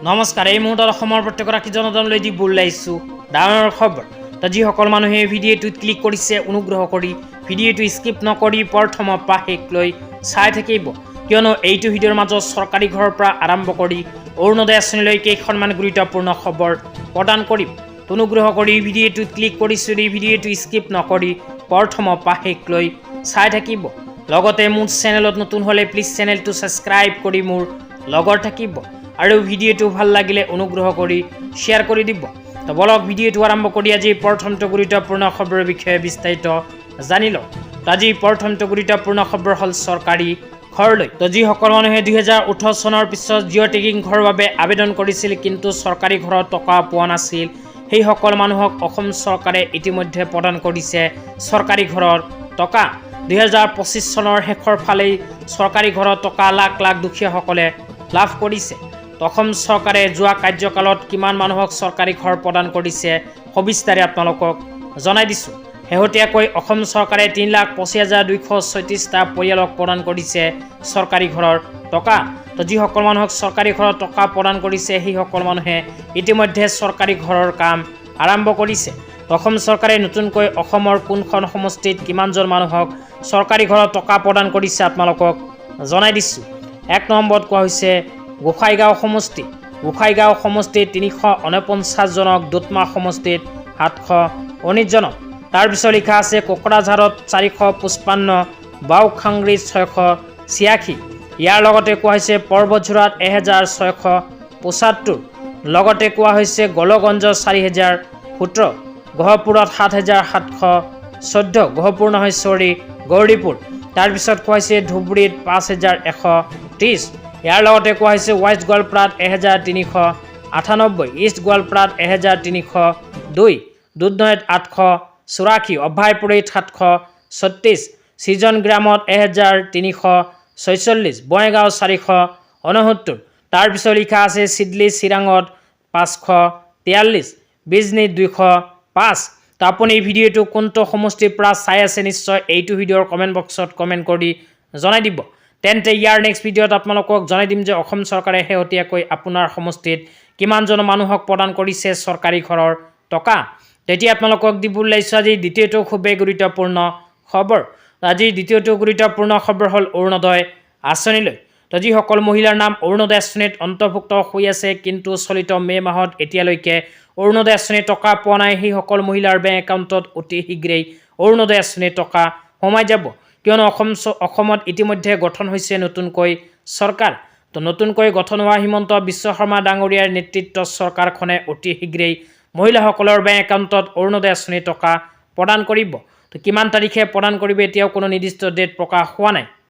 নমস্কাৰ। এই মুহূৰ্তত অসমৰ প্ৰত্যেকগৰাকী জনতালৈ দি বুলাইছোঁ ডাঙৰ খবৰ। তো যিসকল মানুহে ভিডিঅ'টোত ক্লিক কৰিছে অনুগ্ৰহ কৰি ভিডিঅ'টো স্কিপ নকৰি প্ৰথমৰ পৰা শেষলৈ চাই থাকিব, কিয়নো এইটো ভিডিঅ'ৰ মাজত চৰকাৰী ঘৰৰ পৰা আৰম্ভ কৰি অৰুণোদয় আঁচনিলৈ কেইখনমান গুৰুত্বপূৰ্ণ খবৰ প্ৰদান কৰিম। অনুগ্ৰহ কৰি ভিডিঅ'টোত ক্লিক কৰিছোঁ এই ভিডিঅ'টো স্কিপ নকৰি প্ৰথমৰ পৰা শেষলৈ চাই থাকিব। লগতে মোৰ চেনেলত নতুন হ'লে প্লিজ চেনেলটো ছাবস্ক্ৰাইব কৰি মোৰ লগত থাকিব আৰু ভিডিঅ'টো ভাল লাগিলে অনুগ্ৰহ কৰি শ্বেয়াৰ কৰি দিব। তো বলক ভিডিঅ'টো আৰম্ভ কৰি আজি প্ৰথমটো গুৰুত্বপূৰ্ণ খবৰৰ বিষয়ে বিস্তাৰিত জানি লওঁ। আজি প্ৰথমটো গুৰুত্বপূৰ্ণ খবৰ হ'ল চৰকাৰী ঘৰলৈ। তো যিসকল মানুহে 2018 চনৰ পিছত জিঅ' টেগিং ঘৰৰ বাবে আবেদন কৰিছিল কিন্তু চৰকাৰী ঘৰৰ টকা পোৱা নাছিল, সেইসকল মানুহক অসম চৰকাৰে ইতিমধ্যে প্ৰদান কৰিছে চৰকাৰী ঘৰৰ টকা। 2025 চনৰ শেষৰ ফালেই চৰকাৰী ঘৰৰ টকা লাখ লাখ দুখীয়াসকলে লাভ কৰিছে। অসম চৰকাৰে যোৱা কাৰ্যকালত কিমান মানুহক চৰকাৰী ঘৰ প্ৰদান কৰিছে সবিস্তাৰে আপোনালোকক জনাই দিছোঁ। শেহতীয়াকৈ অসম চৰকাৰে 3,25,236টা পৰিয়ালক প্ৰদান কৰিছে চৰকাৰী ঘৰৰ টকা। তো যিসকল মানুহক চৰকাৰী ঘৰৰ টকা প্ৰদান কৰিছে সেইসকল মানুহে ইতিমধ্যে চৰকাৰী ঘৰৰ কাম আৰম্ভ কৰিছে। অসম চৰকাৰে নতুনকৈ অসমৰ কোনখন সমষ্টিত কিমানজন মানুহক চৰকাৰী ঘৰৰ টকা প্ৰদান কৰিছে আপোনালোকক জনাই দিছোঁ। 1 নম্বৰত কোৱা হৈছে গোসাইগাঁও সমষ্টি। গোসাইগাঁও সমষ্টিত 349 জনক, দুধমা সমষ্টিত 719 জনক। তাৰপিছত লিখা আছে কোকৰাঝাৰত 455, বাওখাংৰিত 686। ইয়াৰ লগতে কোৱা হৈছে পৰ্বতঝোৰাত 1675, লগতে কোৱা হৈছে গলগঞ্জত 4017, গহপুৰত 7714, গহপুৰ নহয় চৰি গৌৰীপুৰ। তাৰপিছত কোৱা হৈছে ধুবুৰীত 5130। ইয়াৰ লগতে কোৱা হৈছে ৱেষ্ট গোৱালপাৰাত 1398, ইষ্ট গোৱালপাৰাত 1302, দুধনৈত 884, অভয়পুৰীত 736, চিজন গ্ৰামত 1346, বঙাইগাঁও 469। তাৰপিছত লিখা আছে চিডলি চিৰাঙত 543, বিজনীত 205। তো আপুনি ভিডিঅ'টো কোনটো সমষ্টিৰ পৰা চাই আছে নিশ্চয় এইটো ভিডিঅ'ৰ কমেণ্ট বক্সত কমেণ্ট কৰি জনাই দিব। তেন্তে ইয়াৰ নেক্সট ভিডিঅ'ত আপোনালোকক জনাই দিম যে অসম চৰকাৰে শেহতীয়াকৈ আপোনাৰ সমষ্টিত কিমানজন মানুহক প্ৰদান কৰিছে চৰকাৰী ঘৰৰ টকা। তেতিয়া আপোনালোকক দিব ওলাইছোঁ আজি দ্বিতীয়টো খুবেই গুৰুত্বপূৰ্ণ খবৰ। আজি দ্বিতীয়টো গুৰুত্বপূৰ্ণ খবৰ হ'ল অৰুণোদয় আঁচনিলৈ। তো যিসকল মহিলাৰ নাম অৰুণোদয় আঁচনিত অন্তৰ্ভুক্ত হৈ আছে কিন্তু চলিত মে' মাহত এতিয়ালৈকে অৰুণোদয় আঁচনিৰ টকা পোৱা নাই, সেইসকল মহিলাৰ বেংক একাউণ্টত অতি শীঘ্ৰেই অৰুণোদয় আঁচনিৰ টকা সোমাই যাব, কিয়নো অসমত ইতিমধ্যে গঠন হৈছে নতুনকৈ চৰকাৰ। তো নতুনকৈ গঠন হোৱা হিমন্ত বিশ্ব শৰ্মা ডাঙৰীয়াৰ নেতৃত্বত চৰকাৰখনে অতি শীঘ্ৰেই মহিলাসকলৰ বেংক একাউণ্টত অৰুণোদয় আঁচনিৰ টকা প্ৰদান কৰিব। তো কিমান তাৰিখে প্ৰদান কৰিব এতিয়াও কোনো নিৰ্দিষ্ট ডেট প্ৰকাশ হোৱা নাই।